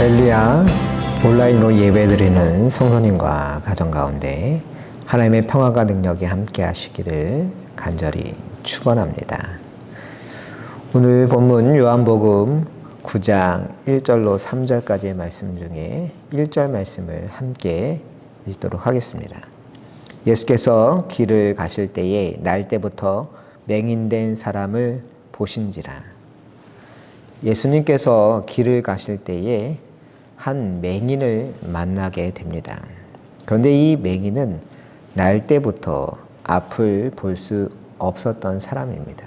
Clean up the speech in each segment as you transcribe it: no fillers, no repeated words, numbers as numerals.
할렐루야. 온라인으로 예배드리는 성도님과 가정 가운데 하나님의 평화가 능력이 함께 하시기를 간절히 축원합니다. 오늘 본문 요한복음 9장 1절로 3절까지의 말씀 중에 1절 말씀을 함께 읽도록 하겠습니다. 예수께서 길을 가실 때에 날 때부터 맹인된 사람을 보신지라. 예수님께서 길을 가실 때에 한 맹인을 만나게 됩니다. 그런데 이 맹인은 날 때부터 앞을 볼 수 없었던 사람입니다.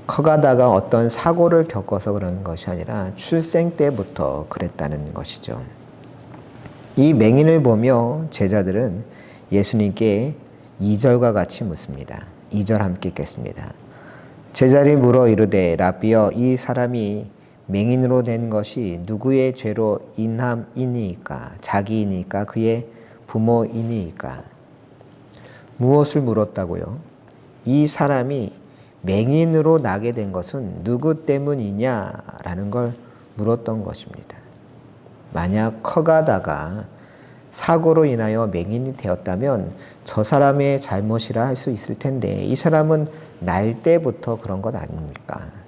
커가다가 어떤 사고를 겪어서 그런 것이 아니라 출생 때부터 그랬다는 것이죠. 이 맹인을 보며 제자들은 예수님께 2절과 같이 묻습니다. 2절 함께 읽겠습니다. 제자들이 물어 이르되 라비여, 이 사람이 맹인으로 된 것이 누구의 죄로 인함이니까? 자기이니까? 그의 부모이니까? 무엇을 물었다고요? 이 사람이 맹인으로 나게 된 것은 누구 때문이냐라는 걸 물었던 것입니다. 만약 커가다가 사고로 인하여 맹인이 되었다면 저 사람의 잘못이라 할 수 있을 텐데 이 사람은 날 때부터 그런 것 아닙니까?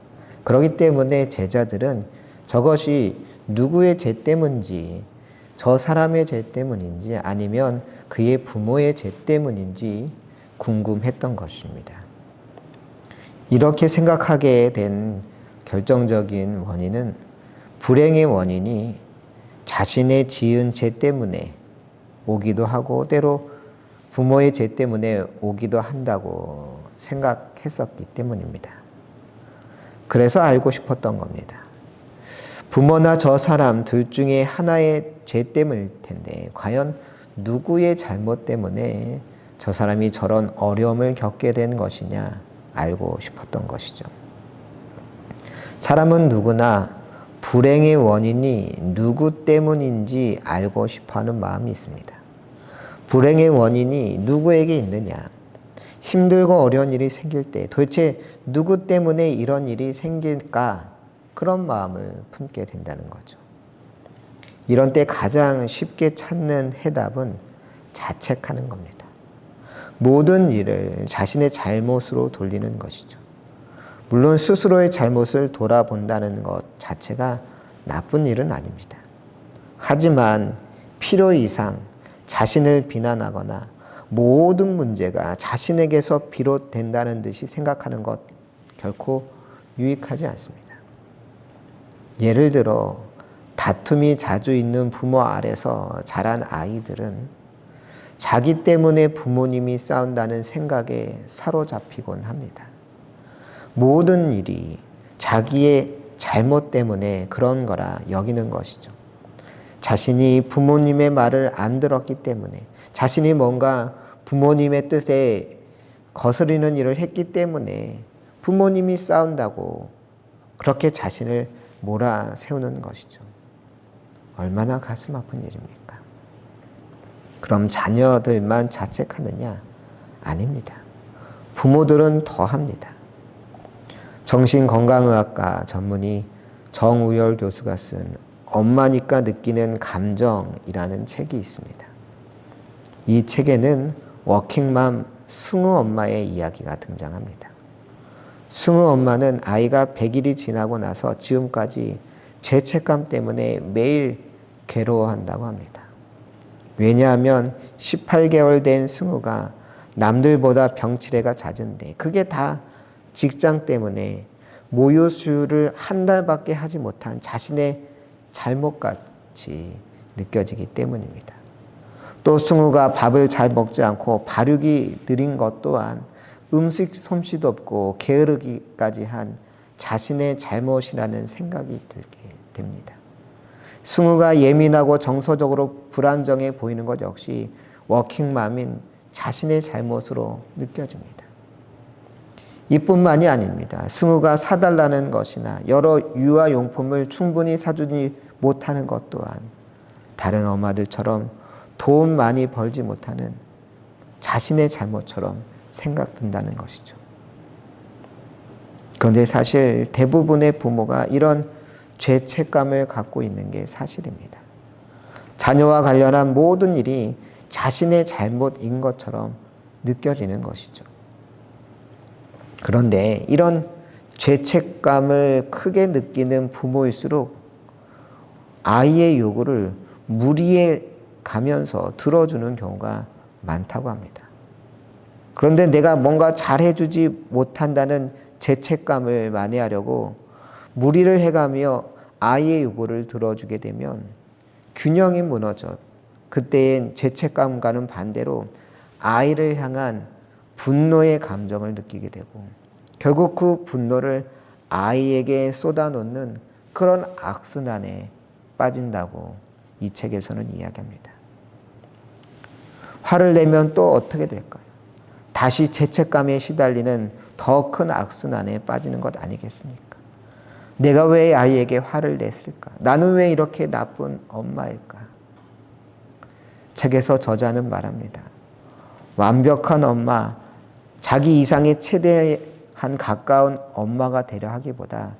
그렇기 때문에 제자들은 저것이 누구의 죄 때문인지, 저 사람의 죄 때문인지 아니면 그의 부모의 죄 때문인지 궁금했던 것입니다. 이렇게 생각하게 된 결정적인 원인은 불행의 원인이 자신의 지은 죄 때문에 오기도 하고 때로 부모의 죄 때문에 오기도 한다고 생각했었기 때문입니다. 그래서 알고 싶었던 겁니다. 부모나 저 사람 둘 중에 하나의 죄 때문일 텐데 과연 누구의 잘못 때문에 저 사람이 저런 어려움을 겪게 된 것이냐 알고 싶었던 것이죠. 사람은 누구나 불행의 원인이 누구 때문인지 알고 싶어하는 마음이 있습니다. 불행의 원인이 누구에게 있느냐? 힘들고 어려운 일이 생길 때 도대체 누구 때문에 이런 일이 생길까? 그런 마음을 품게 된다는 거죠. 이런 때 가장 쉽게 찾는 해답은 자책하는 겁니다. 모든 일을 자신의 잘못으로 돌리는 것이죠. 물론 스스로의 잘못을 돌아본다는 것 자체가 나쁜 일은 아닙니다. 하지만 필요 이상 자신을 비난하거나 모든 문제가 자신에게서 비롯된다는 듯이 생각하는 것 결코 유익하지 않습니다. 예를 들어 다툼이 자주 있는 부모 아래서 자란 아이들은 자기 때문에 부모님이 싸운다는 생각에 사로잡히곤 합니다. 모든 일이 자기의 잘못 때문에 그런 거라 여기는 것이죠. 자신이 부모님의 말을 안 들었기 때문에 자신이 뭔가 부모님의 뜻에 거스르는 일을 했기 때문에 부모님이 싸운다고 그렇게 자신을 몰아세우는 것이죠. 얼마나 가슴 아픈 일입니까? 그럼 자녀들만 자책하느냐? 아닙니다. 부모들은 더 합니다. 정신건강의학과 전문의 정우열 교수가 쓴 엄마니까 느끼는 감정이라는 책이 있습니다. 이 책에는 워킹맘 승우 엄마의 이야기가 등장합니다. 승우 엄마는 아이가 100일이 지나고 나서 지금까지 죄책감 때문에 매일 괴로워한다고 합니다. 왜냐하면 18개월 된 승우가 남들보다 병치레가 잦은데 그게 다 직장 때문에 모유 수유를 한 달밖에 하지 못한 자신의 잘못같이 느껴지기 때문입니다. 또 승우가 밥을 잘 먹지 않고 발육이 느린 것 또한 음식 솜씨도 없고 게으르기까지 한 자신의 잘못이라는 생각이 들게 됩니다. 승우가 예민하고 정서적으로 불안정해 보이는 것 역시 워킹맘인 자신의 잘못으로 느껴집니다. 이뿐만이 아닙니다. 승우가 사달라는 것이나 여러 유아용품을 충분히 사주지 못하는 것 또한 다른 엄마들처럼 돈 많이 벌지 못하는 자신의 잘못처럼 생각된다는 것이죠. 그런데 사실 대부분의 부모가 이런 죄책감을 갖고 있는 게 사실입니다. 자녀와 관련한 모든 일이 자신의 잘못인 것처럼 느껴지는 것이죠. 그런데 이런 죄책감을 크게 느끼는 부모일수록 아이의 요구를 무리해 가면서 들어주는 경우가 많다고 합니다. 그런데 내가 뭔가 잘해주지 못한다는 죄책감을 만회하려고 무리를 해가며 아이의 요구를 들어주게 되면 균형이 무너져 그때엔 죄책감과는 반대로 아이를 향한 분노의 감정을 느끼게 되고 결국 그 분노를 아이에게 쏟아놓는 그런 악순환에 빠진다고 이 책에서는 이야기합니다. 화를 내면 또 어떻게 될까요? 다시 죄책감에 시달리는 더 큰 악순환에 빠지는 것 아니겠습니까? 내가 왜 아이에게 화를 냈을까? 나는 왜 이렇게 나쁜 엄마일까? 책에서 저자는 말합니다. 완벽한 엄마, 자기 이상의 최대한 가까운 엄마가 되려 하기보다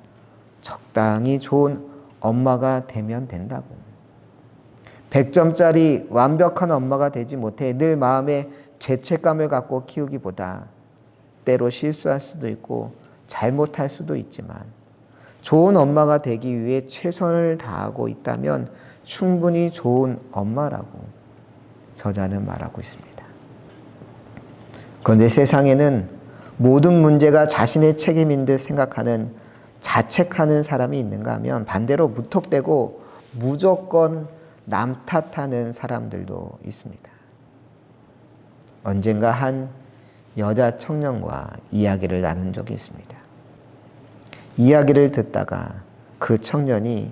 적당히 좋은 엄마가 되면 된다고. 100점짜리 완벽한 엄마가 되지 못해 늘 마음에 죄책감을 갖고 키우기보다 때로 실수할 수도 있고 잘못할 수도 있지만 좋은 엄마가 되기 위해 최선을 다하고 있다면 충분히 좋은 엄마라고 저자는 말하고 있습니다. 그런데 세상에는 모든 문제가 자신의 책임인 듯 생각하는 자책하는 사람이 있는가 하면 반대로 무턱대고 무조건 남 탓하는 사람들도 있습니다. 언젠가 한 여자 청년과 이야기를 나눈 적이 있습니다. 이야기를 듣다가 그 청년이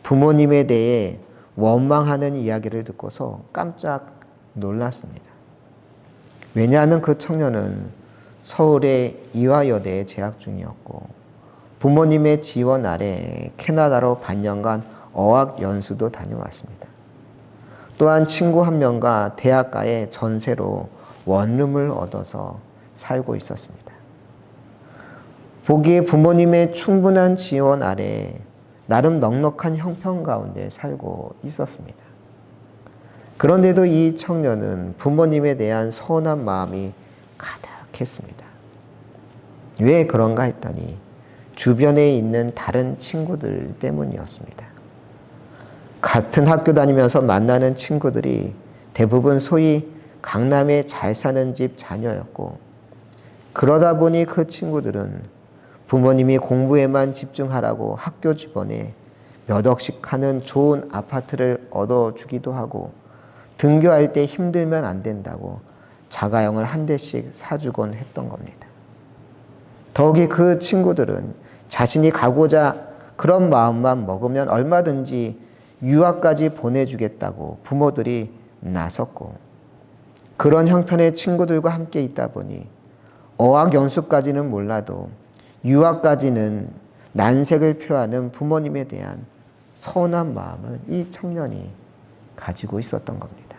부모님에 대해 원망하는 이야기를 듣고서 깜짝 놀랐습니다. 왜냐하면 그 청년은 서울의 이화여대에 재학 중이었고 부모님의 지원 아래 캐나다로 반년간 어학 연수도 다녀왔습니다. 또한 친구 한 명과 대학가에 전세로 원룸을 얻어서 살고 있었습니다. 보기에 부모님의 충분한 지원 아래 나름 넉넉한 형편 가운데 살고 있었습니다. 그런데도 이 청년은 부모님에 대한 서운한 마음이 가득했습니다. 왜 그런가 했더니 주변에 있는 다른 친구들 때문이었습니다. 같은 학교 다니면서 만나는 친구들이 대부분 소위 강남에 잘 사는 집 자녀였고 그러다 보니 그 친구들은 부모님이 공부에만 집중하라고 학교 주변에 몇 억씩 하는 좋은 아파트를 얻어주기도 하고 등교할 때 힘들면 안 된다고 자가용을 한 대씩 사주곤 했던 겁니다. 더욱이 그 친구들은 자신이 가고자 그런 마음만 먹으면 얼마든지 유학까지 보내주겠다고 부모들이 나섰고 그런 형편의 친구들과 함께 있다 보니 어학연수까지는 몰라도 유학까지는 난색을 표하는 부모님에 대한 서운한 마음을 이 청년이 가지고 있었던 겁니다.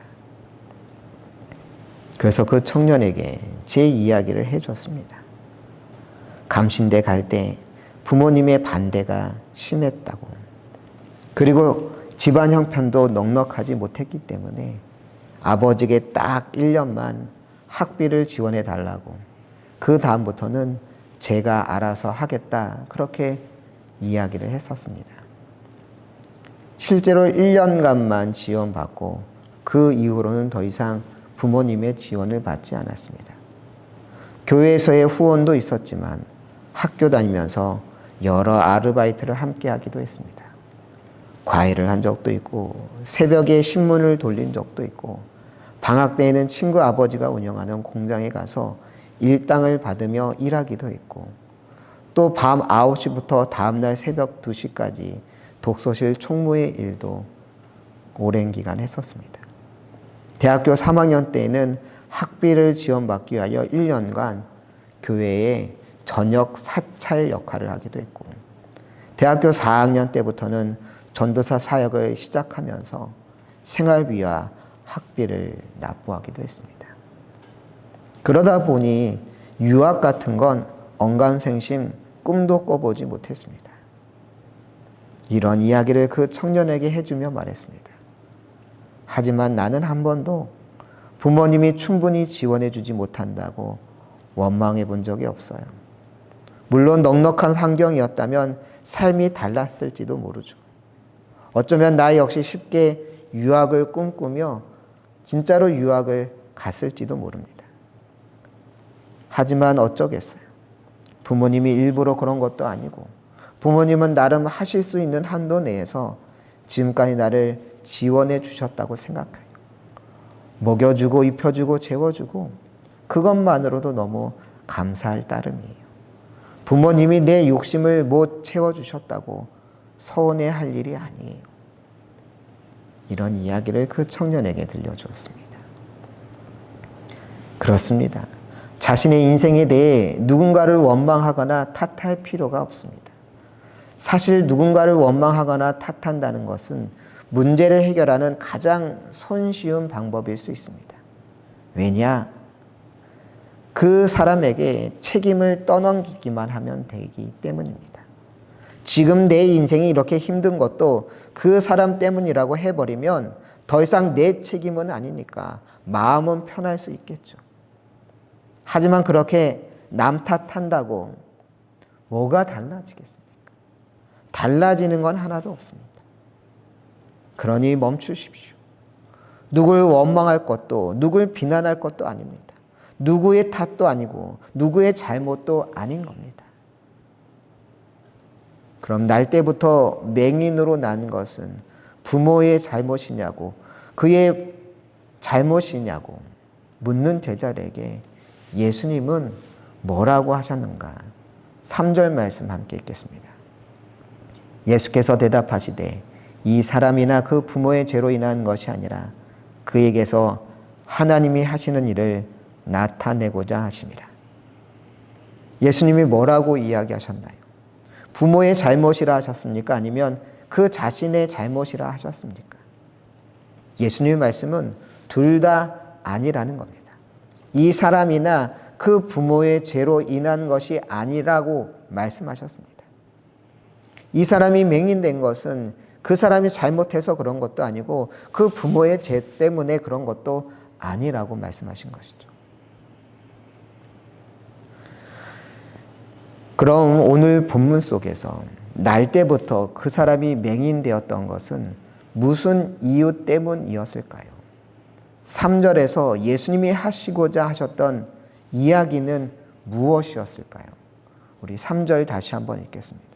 그래서 그 청년에게 제 이야기를 해줬습니다. 감신대 갈 때 부모님의 반대가 심했다고. 그리고 집안 형편도 넉넉하지 못했기 때문에 아버지에게 딱 1년만 학비를 지원해 달라고. 그 다음부터는 제가 알아서 하겠다. 그렇게 이야기를 했었습니다. 실제로 1년간만 지원받고 그 이후로는 더 이상 부모님의 지원을 받지 않았습니다. 교회에서의 후원도 있었지만 학교 다니면서 여러 아르바이트를 함께 하기도 했습니다. 과외를 한 적도 있고 새벽에 신문을 돌린 적도 있고 방학 때에는 친구 아버지가 운영하는 공장에 가서 일당을 받으며 일하기도 했고 또 밤 9시부터 다음날 새벽 2시까지 독서실 총무의 일도 오랜 기간 했었습니다. 대학교 3학년 때에는 학비를 지원받기 위하여 1년간 교회에 저녁 사찰 역할을 하기도 했고 대학교 4학년 때부터는 전도사 사역을 시작하면서 생활비와 학비를 납부하기도 했습니다. 그러다 보니 유학 같은 건 언감생심 꿈도 꿔보지 못했습니다. 이런 이야기를 그 청년에게 해주며 말했습니다. 하지만 나는 한 번도 부모님이 충분히 지원해 주지 못한다고 원망해 본 적이 없어요. 물론 넉넉한 환경이었다면 삶이 달랐을지도 모르죠. 어쩌면 나 역시 쉽게 유학을 꿈꾸며 진짜로 유학을 갔을지도 모릅니다. 하지만 어쩌겠어요. 부모님이 일부러 그런 것도 아니고 부모님은 나름 하실 수 있는 한도 내에서 지금까지 나를 지원해 주셨다고 생각해요. 먹여주고 입혀주고 재워주고 그것만으로도 너무 감사할 따름이에요. 부모님이 내 욕심을 못 채워주셨다고 서운해할 일이 아니에요. 이런 이야기를 그 청년에게 들려주었습니다. 그렇습니다. 자신의 인생에 대해 누군가를 원망하거나 탓할 필요가 없습니다. 사실 누군가를 원망하거나 탓한다는 것은 문제를 해결하는 가장 손쉬운 방법일 수 있습니다. 왜냐? 그 사람에게 책임을 떠넘기기만 하면 되기 때문입니다. 지금 내 인생이 이렇게 힘든 것도 그 사람 때문이라고 해버리면 더 이상 내 책임은 아니니까 마음은 편할 수 있겠죠. 하지만 그렇게 남 탓한다고 뭐가 달라지겠습니까? 달라지는 건 하나도 없습니다. 그러니 멈추십시오. 누굴 원망할 것도 누굴 비난할 것도 아닙니다. 누구의 탓도 아니고 누구의 잘못도 아닌 겁니다. 그럼 날 때부터 맹인으로 난 것은 부모의 잘못이냐고 그의 잘못이냐고 묻는 제자들에게 예수님은 뭐라고 하셨는가? 3절 말씀 함께 읽겠습니다. 예수께서 대답하시되 이 사람이나 그 부모의 죄로 인한 것이 아니라 그에게서 하나님이 하시는 일을 나타내고자 하심이라. 예수님이 뭐라고 이야기하셨나요? 부모의 잘못이라 하셨습니까? 아니면 그 자신의 잘못이라 하셨습니까? 예수님의 말씀은 둘 다 아니라는 겁니다. 이 사람이나 그 부모의 죄로 인한 것이 아니라고 말씀하셨습니다. 이 사람이 맹인된 것은 그 사람이 잘못해서 그런 것도 아니고 그 부모의 죄 때문에 그런 것도 아니라고 말씀하신 것이죠. 그럼 오늘 본문 속에서 날 때부터 그 사람이 맹인되었던 것은 무슨 이유 때문이었을까요? 3절에서 예수님이 하시고자 하셨던 이야기는 무엇이었을까요? 우리 3절 다시 한번 읽겠습니다.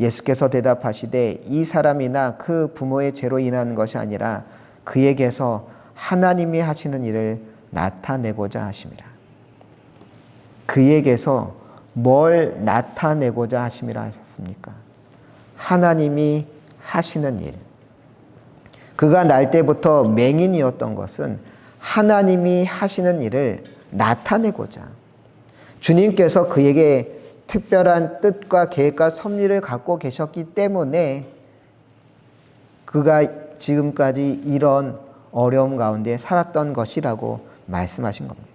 예수께서 대답하시되 이 사람이나 그 부모의 죄로 인한 것이 아니라 그에게서 하나님이 하시는 일을 나타내고자 하심이라. 그에게서 뭘 나타내고자 하심이라 하셨습니까? 하나님이 하시는 일. 그가 날 때부터 맹인이었던 것은 하나님이 하시는 일을 나타내고자 주님께서 그에게 특별한 뜻과 계획과 섭리를 갖고 계셨기 때문에 그가 지금까지 이런 어려움 가운데 살았던 것이라고 말씀하신 겁니다.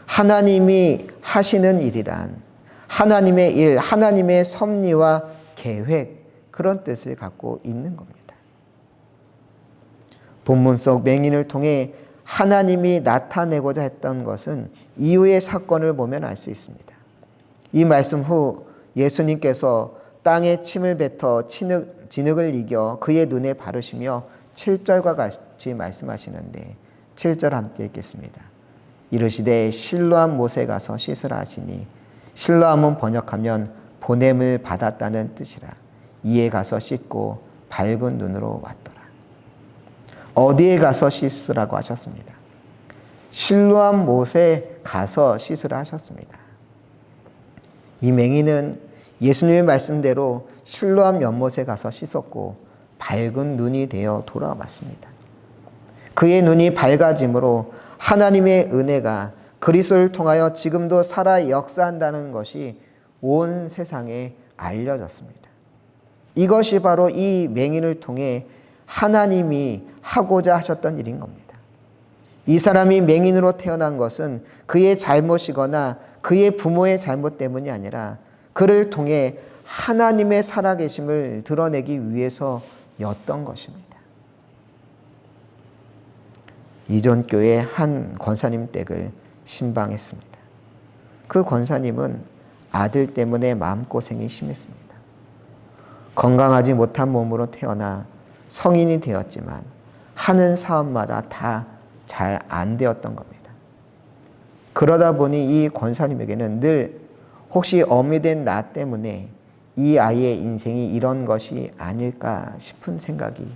하나님이 하시는 일이란 하나님의 일, 하나님의 섭리와 계획, 그런 뜻을 갖고 있는 겁니다. 본문 속 맹인을 통해 하나님이 나타내고자 했던 것은 이후의 사건을 보면 알 수 있습니다. 이 말씀 후 예수님께서 땅에 침을 뱉어 진흙을 이겨 그의 눈에 바르시며 7절과 같이 말씀하시는데 7절 함께 읽겠습니다. 이르시되 실로암 못에 가서 씻으라 하시니 실로암은 번역하면 보냄을 받았다는 뜻이라. 이에 가서 씻고 밝은 눈으로 왔더라. 어디에 가서 씻으라고 하셨습니다. 실로암 못에 가서 씻으라 하셨습니다. 이 맹인은 예수님의 말씀대로 실로암 연못에 가서 씻었고 밝은 눈이 되어 돌아왔습니다. 그의 눈이 밝아짐으로 하나님의 은혜가 그리스도를 통하여 지금도 살아 역사한다는 것이 온 세상에 알려졌습니다. 이것이 바로 이 맹인을 통해 하나님이 하고자 하셨던 일인 겁니다. 이 사람이 맹인으로 태어난 것은 그의 잘못이거나 그의 부모의 잘못 때문이 아니라 그를 통해 하나님의 살아계심을 드러내기 위해서였던 것입니다. 이전 교회 한 권사님 댁을 신방했습니다. 그 권사님은 아들 때문에 마음고생이 심했습니다. 건강하지 못한 몸으로 태어나 성인이 되었지만 하는 사업마다 다 잘 안 되었던 겁니다. 그러다 보니 이 권사님에게는 늘 혹시 어미 된 나 때문에 이 아이의 인생이 이런 것이 아닐까 싶은 생각이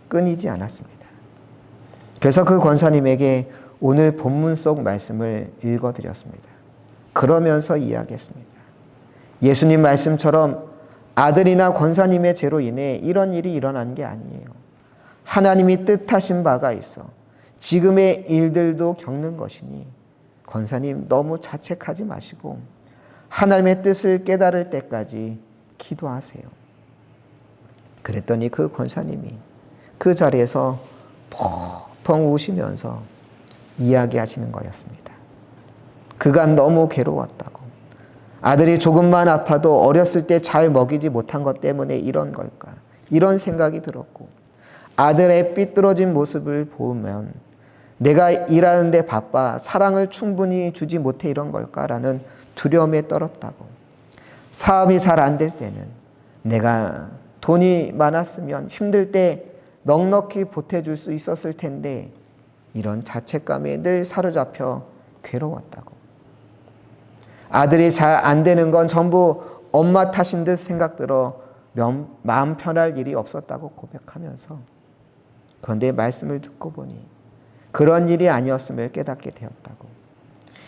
끊이지 않았습니다. 그래서 그 권사님에게 오늘 본문 속 말씀을 읽어드렸습니다. 그러면서 이야기했습니다. 예수님 말씀처럼 아들이나 권사님의 죄로 인해 이런 일이 일어난 게 아니에요. 하나님이 뜻하신 바가 있어 지금의 일들도 겪는 것이니 권사님 너무 자책하지 마시고 하나님의 뜻을 깨달을 때까지 기도하세요. 그랬더니 그 권사님이 그 자리에서 펑펑 우시면서 이야기하시는 거였습니다. 그가 너무 괴로웠다고. 아들이 조금만 아파도 어렸을 때 잘 먹이지 못한 것 때문에 이런 걸까? 이런 생각이 들었고 아들의 삐뚤어진 모습을 보면 내가 일하는데 바빠 사랑을 충분히 주지 못해 이런 걸까라는 두려움에 떨었다고. 사업이 잘 안 될 때는 내가 돈이 많았으면 힘들 때 넉넉히 보태줄 수 있었을 텐데 이런 자책감에 늘 사로잡혀 괴로웠다고. 아들이 잘 안 되는 건 전부 엄마 탓인 듯 생각들어 마음 편할 일이 없었다고 고백하면서 그런데 말씀을 듣고 보니 그런 일이 아니었음을 깨닫게 되었다고.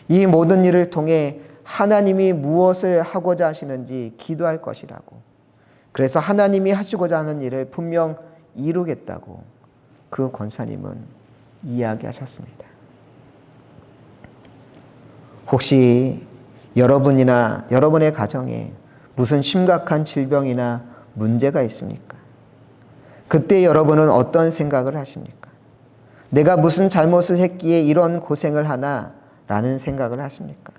이 모든 일을 통해 하나님이 무엇을 하고자 하시는지 기도할 것이라고. 그래서 하나님이 하시고자 하는 일을 분명 이루겠다고 그 권사님은 이야기하셨습니다. 혹시 여러분이나 여러분의 가정에 무슨 심각한 질병이나 문제가 있습니까? 그때 여러분은 어떤 생각을 하십니까? 내가 무슨 잘못을 했기에 이런 고생을 하나? 라는 생각을 하십니까?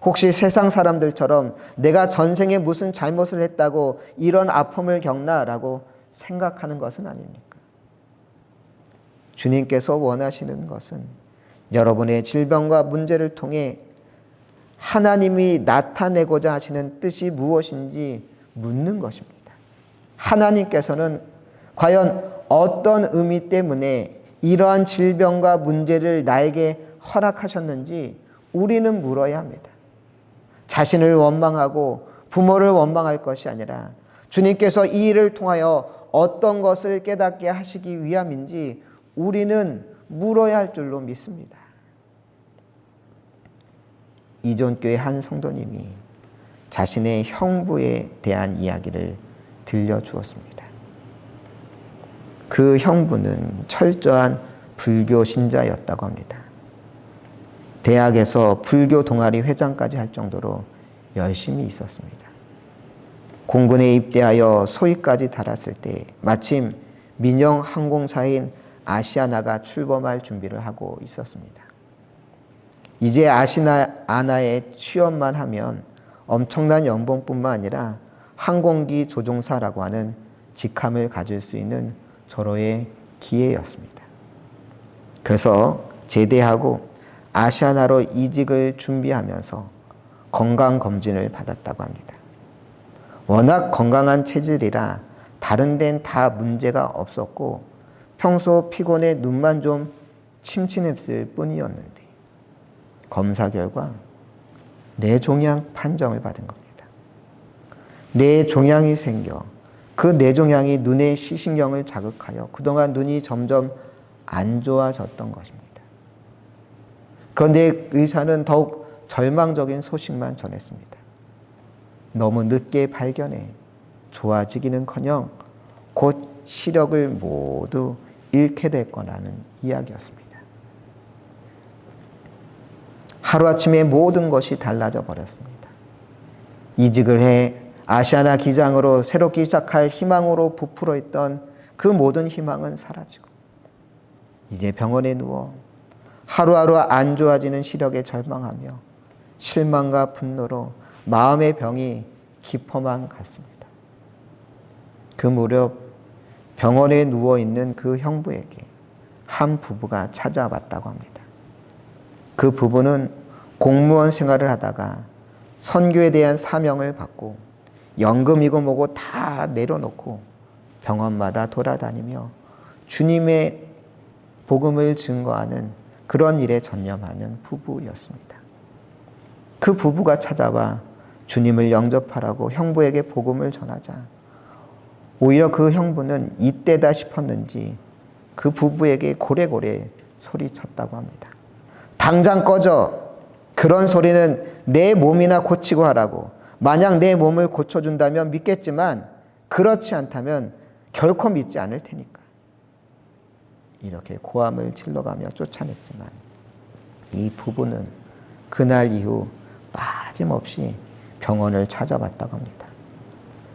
혹시 세상 사람들처럼 내가 전생에 무슨 잘못을 했다고 이런 아픔을 겪나? 라고 생각하는 것은 아닙니까? 주님께서 원하시는 것은 여러분의 질병과 문제를 통해 하나님이 나타내고자 하시는 뜻이 무엇인지 묻는 것입니다. 하나님께서는 과연 어떤 의미 때문에 이러한 질병과 문제를 나에게 허락하셨는지 우리는 물어야 합니다. 자신을 원망하고 부모를 원망할 것이 아니라 주님께서 이 일을 통하여 어떤 것을 깨닫게 하시기 위함인지 우리는 물어야 할 줄로 믿습니다. 이존교회 한 성도님이 자신의 형부에 대한 이야기를 들려주었습니다. 그 형부는 철저한 불교 신자였다고 합니다. 대학에서 불교 동아리 회장까지 할 정도로 열심히 있었습니다. 공군에 입대하여 소위까지 달았을 때 마침 민영 항공사인 아시아나가 출범할 준비를 하고 있었습니다. 이제 아시아나에 취업만 하면 엄청난 연봉뿐만 아니라 항공기 조종사라고 하는 직함을 가질 수 있는 절호의 기회였습니다. 그래서 제대하고 아시아나로 이직을 준비하면서 건강검진을 받았다고 합니다. 워낙 건강한 체질이라 다른 데는 다 문제가 없었고 평소 피곤해 눈만 좀 침침했을 뿐이었는데 검사 결과 뇌종양 판정을 받은 겁니다. 뇌종양이 생겨 그 뇌종양이 눈의 시신경을 자극하여 그동안 눈이 점점 안 좋아졌던 것입니다. 그런데 의사는 더욱 절망적인 소식만 전했습니다. 너무 늦게 발견해 좋아지기는커녕 곧 시력을 모두 잃게 될 거라는 이야기였습니다. 하루아침에 모든 것이 달라져 버렸습니다. 이직을 해 아시아나 기장으로 새롭게 시작할 희망으로 부풀어 있던 그 모든 희망은 사라지고 이제 병원에 누워 하루하루 안 좋아지는 시력에 절망하며 실망과 분노로 마음의 병이 깊어만 갔습니다. 그 무렵 병원에 누워있는 그 형부에게 한 부부가 찾아왔다고 합니다. 그 부부는 공무원 생활을 하다가 선교에 대한 사명을 받고 연금이고 뭐고 다 내려놓고 병원마다 돌아다니며 주님의 복음을 증거하는 그런 일에 전념하는 부부였습니다. 그 부부가 찾아와 주님을 영접하라고 형부에게 복음을 전하자 오히려 그 형부는 이때다 싶었는지 그 부부에게 고래고래 소리쳤다고 합니다. 당장 꺼져. 그런 소리는 내 몸이나 고치고 하라고. 만약 내 몸을 고쳐준다면 믿겠지만 그렇지 않다면 결코 믿지 않을 테니까. 이렇게 고함을 질러가며 쫓아냈지만 이 부부는 그날 이후 빠짐없이 병원을 찾아왔다고 합니다.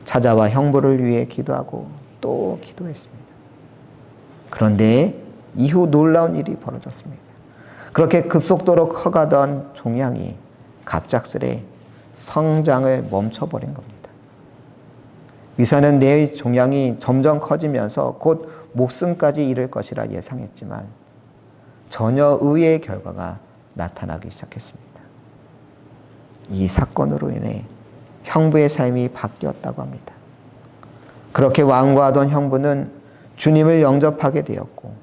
찾아와 형부를 위해 기도하고 또 기도했습니다. 그런데 이후 놀라운 일이 벌어졌습니다. 그렇게 급속도로 커가던 종양이 갑작스레 성장을 멈춰버린 겁니다. 의사는 내 종양이 점점 커지면서 곧 목숨까지 이를 것이라 예상했지만 전혀 의외의 결과가 나타나기 시작했습니다. 이 사건으로 인해 형부의 삶이 바뀌었다고 합니다. 그렇게 완고하던 형부는 주님을 영접하게 되었고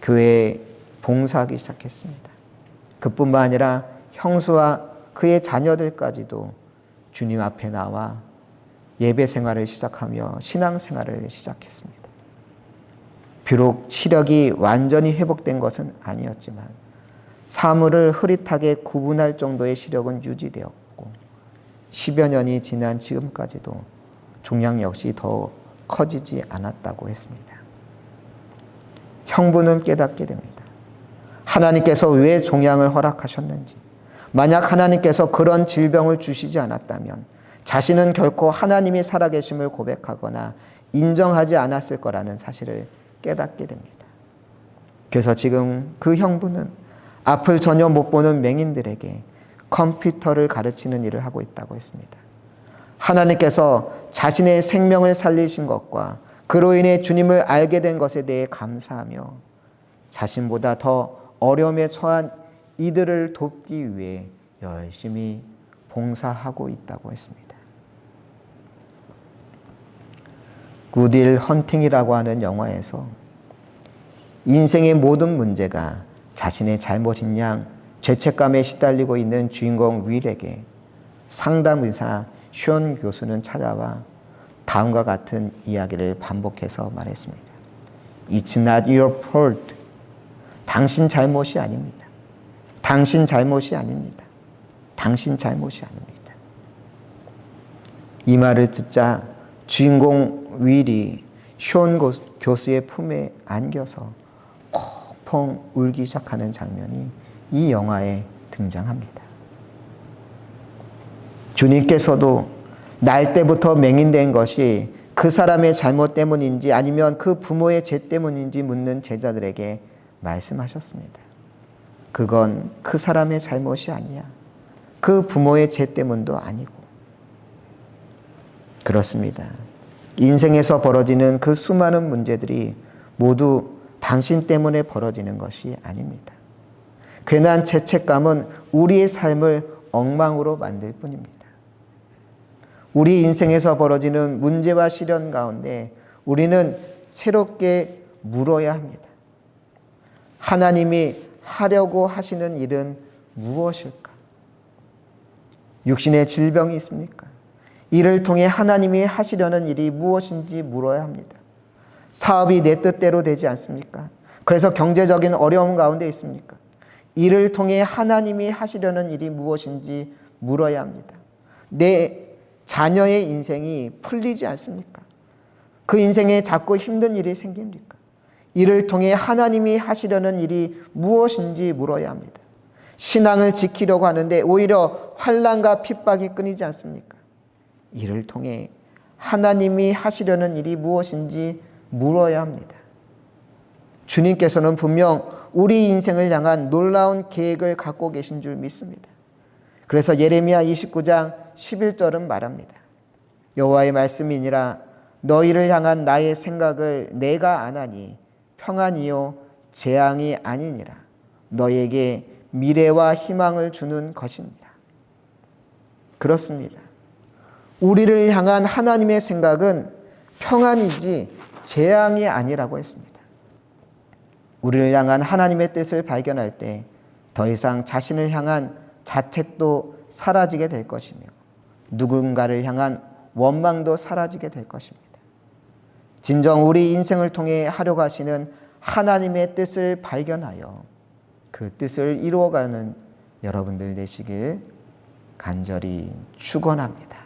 교회에 봉사하기 시작했습니다. 그뿐만 아니라 형수와 그의 자녀들까지도 주님 앞에 나와 예배 생활을 시작하며 신앙 생활을 시작했습니다. 비록 시력이 완전히 회복된 것은 아니었지만 사물을 흐릿하게 구분할 정도의 시력은 유지되었고 10여 년이 지난 지금까지도 종양 역시 더 커지지 않았다고 했습니다. 형부는 깨닫게 됩니다. 하나님께서 왜 종양을 허락하셨는지, 만약 하나님께서 그런 질병을 주시지 않았다면 자신은 결코 하나님이 살아계심을 고백하거나 인정하지 않았을 거라는 사실을 깨닫게 됩니다. 그래서 지금 그 형부는 앞을 전혀 못 보는 맹인들에게 컴퓨터를 가르치는 일을 하고 있다고 했습니다. 하나님께서 자신의 생명을 살리신 것과 그로 인해 주님을 알게 된 것에 대해 감사하며 자신보다 더 어려움에 처한 이들을 돕기 위해 열심히 봉사하고 있다고 했습니다. 굿윌 헌팅이라고 하는 영화에서 인생의 모든 문제가 자신의 잘못인 양 죄책감에 시달리고 있는 주인공 윌에게 상담의사 숀 교수는 찾아와 다음과 같은 이야기를 반복해서 말했습니다. It's not your fault. 당신 잘못이 아닙니다. 당신 잘못이 아닙니다. 당신 잘못이 아닙니다. 이 말을 듣자 주인공 윌이 숀 교수의 품에 안겨서 펑펑 울기 시작하는 장면이 이 영화에 등장합니다. 주님께서도 날 때부터 맹인된 것이 그 사람의 잘못 때문인지 아니면 그 부모의 죄 때문인지 묻는 제자들에게 말씀하셨습니다. 그건 그 사람의 잘못이 아니야. 그 부모의 죄 때문도 아니고. 그렇습니다. 인생에서 벌어지는 그 수많은 문제들이 모두 당신 때문에 벌어지는 것이 아닙니다. 괜한 죄책감은 우리의 삶을 엉망으로 만들 뿐입니다. 우리 인생에서 벌어지는 문제와 시련 가운데 우리는 새롭게 물어야 합니다. 하나님이 하려고 하시는 일은 무엇일까? 육신의 질병이 있습니까? 이를 통해 하나님이 하시려는 일이 무엇인지 물어야 합니다. 사업이 내 뜻대로 되지 않습니까? 그래서 경제적인 어려움 가운데 있습니까? 이를 통해 하나님이 하시려는 일이 무엇인지 물어야 합니다. 내 자녀의 인생이 풀리지 않습니까? 그 인생에 자꾸 힘든 일이 생깁니까? 이를 통해 하나님이 하시려는 일이 무엇인지 물어야 합니다. 신앙을 지키려고 하는데 오히려 환난과 핍박이 끊이지 않습니까? 이를 통해 하나님이 하시려는 일이 무엇인지 물어야 합니다. 주님께서는 분명 우리 인생을 향한 놀라운 계획을 갖고 계신 줄 믿습니다. 그래서 예레미야 29장 11절은 말합니다. 여호와의 말씀이니라 너희를 향한 나의 생각을 내가 아나니 평안이요 재앙이 아니니라. 너희에게 미래와 희망을 주는 것이니라. 그렇습니다. 우리를 향한 하나님의 생각은 평안이지 재앙이 아니라고 했습니다. 우리를 향한 하나님의 뜻을 발견할 때 더 이상 자신을 향한 자책도 사라지게 될 것이며 누군가를 향한 원망도 사라지게 될 것입니다. 진정 우리 인생을 통해 하려고 하시는 하나님의 뜻을 발견하여 그 뜻을 이루어가는 여러분들 되시길 간절히 축원합니다.